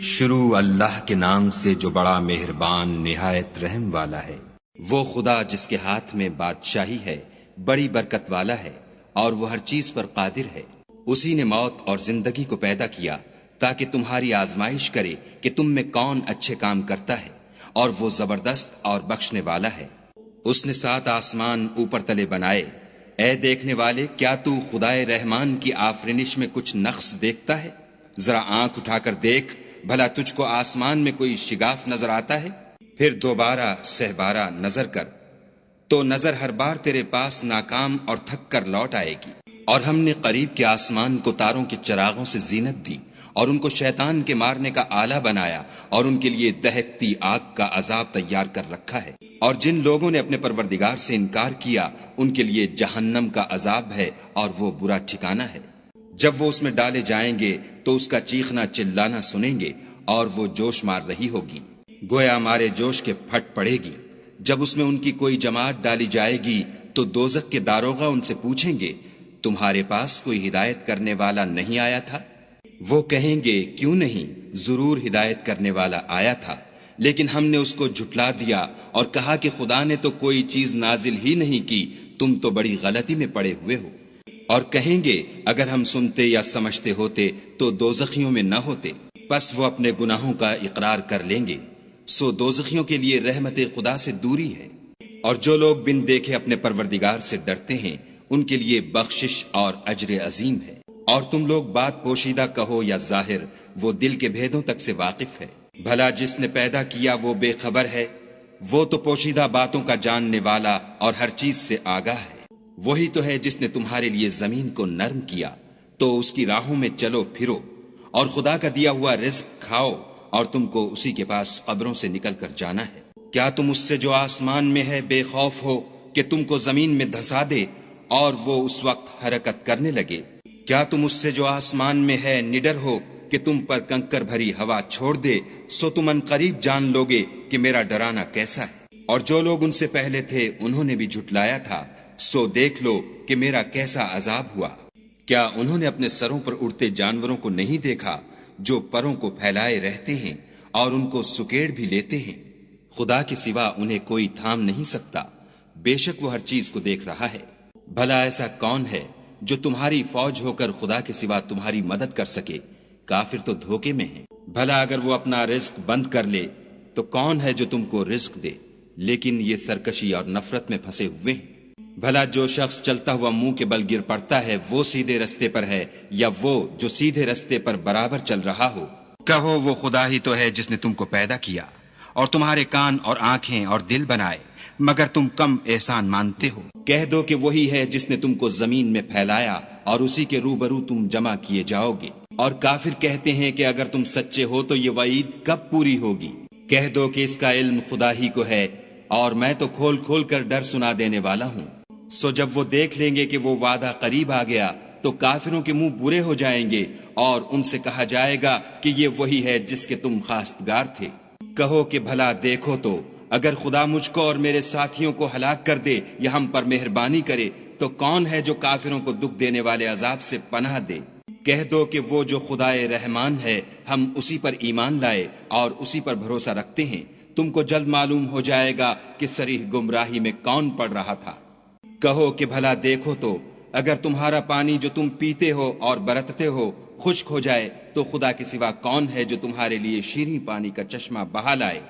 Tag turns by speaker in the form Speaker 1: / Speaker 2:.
Speaker 1: شروع اللہ کے نام سے جو بڑا مہربان نہایت رحم والا ہے۔
Speaker 2: وہ خدا جس کے ہاتھ میں بادشاہی ہے، بڑی برکت والا ہے، اور وہ ہر چیز پر قادر ہے۔ اسی نے موت اور زندگی کو پیدا کیا تاکہ تمہاری آزمائش کرے کہ تم میں کون اچھے کام کرتا ہے، اور وہ زبردست اور بخشنے والا ہے۔ اس نے 7 آسمان اوپر تلے بنائے۔ اے دیکھنے والے، کیا تو خدائے رحمان کی آفرینش میں کچھ نقص دیکھتا ہے؟ ذرا آنکھ اٹھا کر دیکھ، بھلا تجھ کو آسمان میں کوئی شگاف نظر آتا ہے؟ پھر دوبارہ سہبارہ نظر کر تو نظر ہر بار تیرے پاس ناکام اور تھک کر لوٹ آئے گی۔ اور ہم نے قریب کے آسمان کو تاروں کے چراغوں سے زینت دی، اور ان کو شیطان کے مارنے کا آلہ بنایا، اور ان کے لیے دہکتی آگ کا عذاب تیار کر رکھا ہے۔ اور جن لوگوں نے اپنے پروردگار سے انکار کیا، ان کے لیے جہنم کا عذاب ہے، اور وہ برا ٹھکانہ ہے۔ جب وہ اس میں ڈالے جائیں گے تو اس کا چیخنا چلانا سنیں گے، اور وہ جوش مار رہی ہوگی، گویا مارے جوش کے پھٹ پڑے گی۔ جب اس میں ان کی کوئی جماعت ڈالی جائے گی تو دوزخ کے داروغہ ان سے پوچھیں گے، تمہارے پاس کوئی ہدایت کرنے والا نہیں آیا تھا؟ وہ کہیں گے، کیوں نہیں، ضرور ہدایت کرنے والا آیا تھا، لیکن ہم نے اس کو جھٹلا دیا اور کہا کہ خدا نے تو کوئی چیز نازل ہی نہیں کی، تم تو بڑی غلطی میں پڑے ہوئے ہو۔ اور کہیں گے، اگر ہم سنتے یا سمجھتے ہوتے تو دوزخیوں میں نہ ہوتے۔ پس وہ اپنے گناہوں کا اقرار کر لیں گے، سو دوزخیوں کے لیے رحمت خدا سے دوری ہے۔ اور جو لوگ بن دیکھے اپنے پروردگار سے ڈرتے ہیں، ان کے لیے بخشش اور اجر عظیم ہے۔ اور تم لوگ بات پوشیدہ کہو یا ظاہر، وہ دل کے بھیدوں تک سے واقف ہے۔ بھلا جس نے پیدا کیا وہ بے خبر ہے؟ وہ تو پوشیدہ باتوں کا جاننے والا اور ہر چیز سے آگاہ ہے۔ وہی تو ہے جس نے تمہارے لیے زمین کو نرم کیا، تو اس کی راہوں میں چلو پھرو، اور خدا کا دیا ہوا رزق کھاؤ، اور تم کو اسی کے پاس قبروں سے نکل کر جانا ہے۔ کیا تم اس سے جو آسمان میں ہے بے خوف ہو کہ تم کو زمین میں دھسا دے اور وہ اس وقت حرکت کرنے لگے؟ کیا تم اس سے جو آسمان میں ہے نڈر ہو کہ تم پر کنکر بھری ہوا چھوڑ دے؟ سو تم ان قریب جان لوگے کہ میرا ڈرانا کیسا ہے۔ اور جو لوگ ان سے پہلے تھے انہوں نے بھی جھٹلایا تھا، سو دیکھ لو کہ میرا کیسا عذاب ہوا۔ کیا انہوں نے اپنے سروں پر اڑتے جانوروں کو نہیں دیکھا جو پروں کو پھیلائے رہتے ہیں اور ان کو سکیڑ بھی لیتے ہیں؟ خدا کے سوا انہیں کوئی تھام نہیں سکتا، بے شک وہ ہر چیز کو دیکھ رہا ہے۔ بھلا ایسا کون ہے جو تمہاری فوج ہو کر خدا کے سوا تمہاری مدد کر سکے؟ کافر تو دھوکے میں ہیں۔ بھلا اگر وہ اپنا رزق بند کر لے تو کون ہے جو تم کو رزق دے؟ لیکن یہ سرکشی اور نفرت میں پھنسے ہوئے ہیں۔ بھلا جو شخص چلتا ہوا منہ کے بل گر پڑتا ہے وہ سیدھے رستے پر ہے، یا وہ جو سیدھے رستے پر برابر چل رہا ہو؟ کہو، وہ خدا ہی تو ہے جس نے تم کو پیدا کیا اور تمہارے کان اور آنکھیں اور دل بنائے، مگر تم کم احسان مانتے ہو۔ کہہ دو کہ وہی ہے جس نے تم کو زمین میں پھیلایا اور اسی کے روبرو تم جمع کیے جاؤ گے۔ اور کافر کہتے ہیں کہ اگر تم سچے ہو تو یہ وعید کب پوری ہوگی؟ کہہ دو کہ اس کا علم خدا ہی کو ہے، اور میں تو کھول کھول کر ڈر سنا دینے والا ہوں۔ سو جب وہ دیکھ لیں گے کہ وہ وعدہ قریب آ گیا تو کافروں کے منہ برے ہو جائیں گے، اور ان سے کہا جائے گا کہ یہ وہی ہے جس کے تم خواستگار تھے۔ کہو کہ بھلا دیکھو تو، اگر خدا مجھ کو اور میرے ساتھیوں کو ہلاک کر دے یا ہم پر مہربانی کرے تو کون ہے جو کافروں کو دکھ دینے والے عذاب سے پناہ دے؟ کہہ دو کہ وہ جو خدائے رحمان ہے، ہم اسی پر ایمان لائے اور اسی پر بھروسہ رکھتے ہیں۔ تم کو جلد معلوم ہو جائے گا کہ صریح گمراہی میں کون پڑ رہا تھا۔ کہو کہ بھلا دیکھو تو، اگر تمہارا پانی جو تم پیتے ہو اور برتتے ہو خشک ہو جائے تو خدا کے سوا کون ہے جو تمہارے لیے شیریں پانی کا چشمہ بہا لائے؟